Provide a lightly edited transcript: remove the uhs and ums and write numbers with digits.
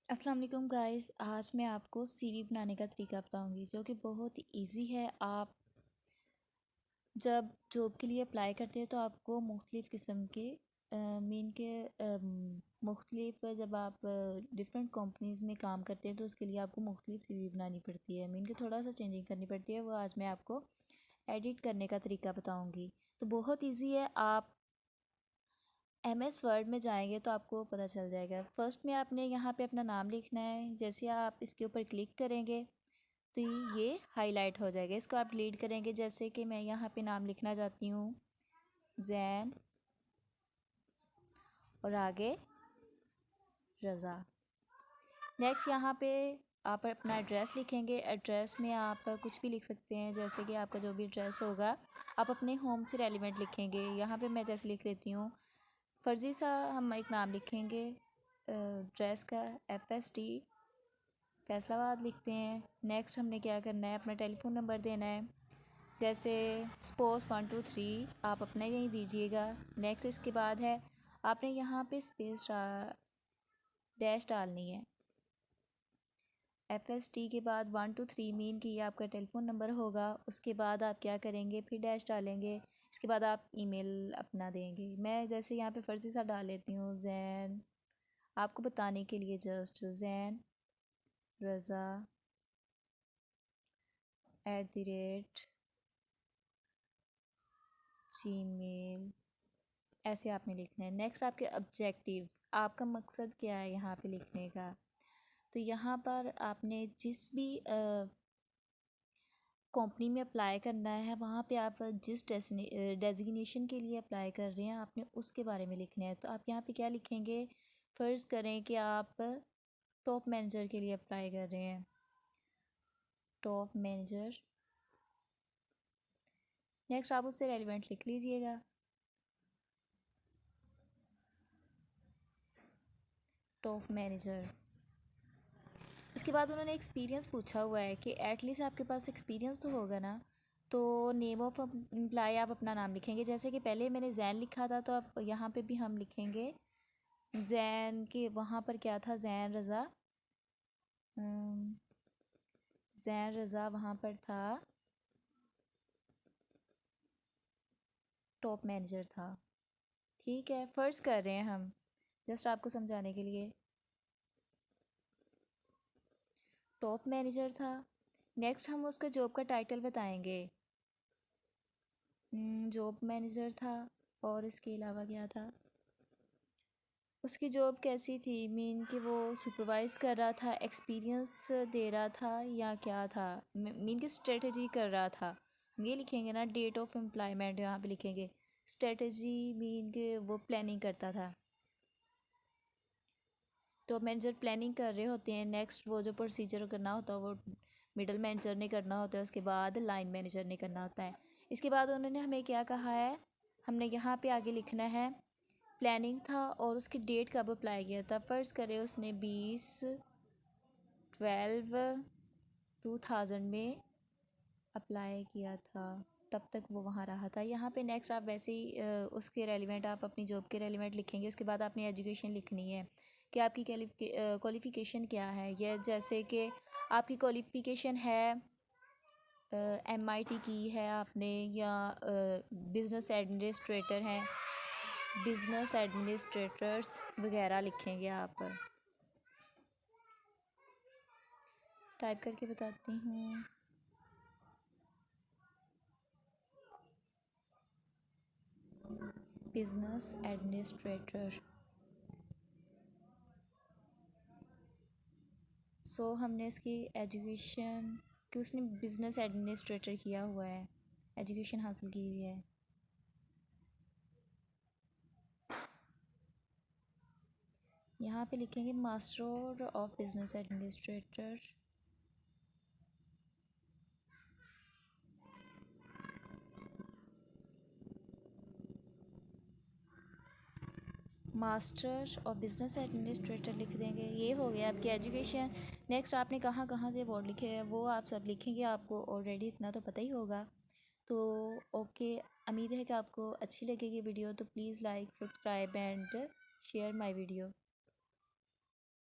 अस्सलाम वालेकुम गाइस। आज मैं आपको सीवी बनाने का तरीका बताऊंगी जो कि बहुत ही इजी है। आप जब जॉब के लिए अप्लाई करते हैं तो आपको मुख्तलिफ़ किस्म के मीन के मुख्तलिफ जब आप डिफरेंट कंपनीज़ में काम करते हैं तो उसके लिए आपको मुख्तलिफ सीवी बनानी पड़ती है। मीन के थोड़ा सा चेंजिंग करनी पड़ती है। वो आज मैं आपको एडिट करने का तरीका बताऊँगी। तो बहुत ईजी है। आप MS वर्ड में जाएंगे तो आपको पता चल जाएगा। फर्स्ट में आपने यहाँ पे अपना नाम लिखना है। जैसे आप इसके ऊपर क्लिक करेंगे तो ये हाईलाइट हो जाएगा। इसको आप डिलीट करेंगे। जैसे कि मैं यहाँ पे नाम लिखना चाहती हूँ जैन और आगे रज़ा। नेक्स्ट यहाँ पे आप अपना एड्रेस लिखेंगे। एड्रेस में आप कुछ भी लिख सकते हैं, जैसे कि आपका जो भी एड्रेस होगा आप अपने होम से रेलिवेंट लिखेंगे। यहाँ पे मैं जैसे लिख लेती हूँ फ़र्ज़ी सा हम एक नाम लिखेंगे ड्रेस का FST फैसलाबाद लिखते हैं। नेक्स्ट हमने क्या करना है, अपना टेलीफ़ोन नंबर देना है। जैसे सपोज़ 123 आप अपना यहीं दीजिएगा। नेक्स्ट इसके बाद है आपने यहाँ पे स्पेस डैश डालनी है। FST के बाद 123 मीन कि ये आपका टेलीफ़ोन नंबर होगा। उसके बाद आप क्या करेंगे, फिर डैश डालेंगे। इसके बाद आप ईमेल अपना देंगे। मैं जैसे यहाँ पे फ़र्ज़ी सा डाल लेती हूँ जैन, आपको बताने के लिए जस्ट जैन रज़ा @gmail ऐसे आपने लिखना है। नेक्स्ट आपके ऑब्जेक्टिव, आपका मकसद क्या है यहाँ पे लिखने का। तो यहाँ पर आपने जिस भी कंपनी में अप्लाई करना है, वहाँ पे आप जिस डेजिग्नेशन के लिए अप्लाई कर रहे हैं आपने उसके बारे में लिखना है। तो आप यहाँ पे क्या लिखेंगे, फ़र्ज़ करें कि आप टॉप मैनेजर के लिए अप्लाई कर रहे हैं, टॉप मैनेजर। नेक्स्ट आप उससे रेलिवेंट लिख लीजिएगा, टॉप मैनेजर। इसके बाद उन्होंने एक्सपीरियंस पूछा हुआ है कि एटलीस्ट आपके पास एक्सपीरियंस तो होगा ना। तो नेम ऑफ़ एम्प्लॉय आप अपना नाम लिखेंगे। जैसे कि पहले मैंने जैन लिखा था तो आप यहाँ पे भी हम लिखेंगे जैन के, वहाँ पर क्या था जैन रज़ा, जैन रज़ा वहाँ पर था टॉप मैनेजर था। ठीक है, फ़र्ज़ कर रहे हैं हम जस्ट आपको समझाने के लिए, टॉप मैनेजर था। नेक्स्ट हम उसका जॉब का टाइटल बताएंगे, जॉब मैनेजर था। और इसके अलावा क्या था, उसकी जॉब कैसी थी, मीन कि वो सुपरवाइज़ कर रहा था, एक्सपीरियंस दे रहा था या क्या था, मीन कि स्ट्रेटजी कर रहा था। हम ये लिखेंगे ना, डेट ऑफ एम्प्लॉयमेंट यहाँ पे लिखेंगे। स्ट्रेटजी मीन कि वो प्लानिंग करता था। तो मैनेजर प्लानिंग कर रहे होते हैं। नेक्स्ट वो जो प्रोसीजर करना होता है वो मिडल मैनेजर ने करना होता है, उसके बाद लाइन मैनेजर ने करना होता है। इसके बाद उन्होंने हमें क्या कहा है, हमने यहाँ पे आगे लिखना है प्लानिंग था और उसकी डेट कब अप्लाई किया था। फ़र्ज़ करें उसने 20/12/2000 में अप्लाई किया था, तब तक वो वहाँ रहा था। यहाँ पे नेक्स्ट आप वैसे ही उसके रेलिवेंट आप अपनी जॉब के रेलिवेंट लिखेंगे। उसके बाद आपने एजुकेशन लिखनी है कि आपकी क्वालिफ़िकेशन क्या है। ये जैसे कि आपकी क्वालिफ़िकेशन है MIT की है आपने, या बिज़नेस एडमिनिस्ट्रेटर हैं, बिज़नेस एडमिनिस्ट्रेटर्स वगैरह लिखेंगे। आप टाइप करके बताती हूँ, बिज़नेस एडमिनिस्ट्रेटर। सो हमने इसकी एजुकेशन कि उसने बिज़नेस एडमिनिस्ट्रेटर किया हुआ है, एजुकेशन हासिल की हुई है। यहाँ पे लिखेंगे master of business administrator. Master of business administrator लिख देंगे। ये हो गया आपकी एजुकेशन। नेक्स्ट आपने कहाँ कहाँ से वर्ड लिखे हैं वो आप सब लिखेंगे। आपको ऑलरेडी इतना तो पता ही होगा। तो ओके, उम्मीद है कि आपको अच्छी लगेगी वीडियो। तो please like, subscribe and share my video.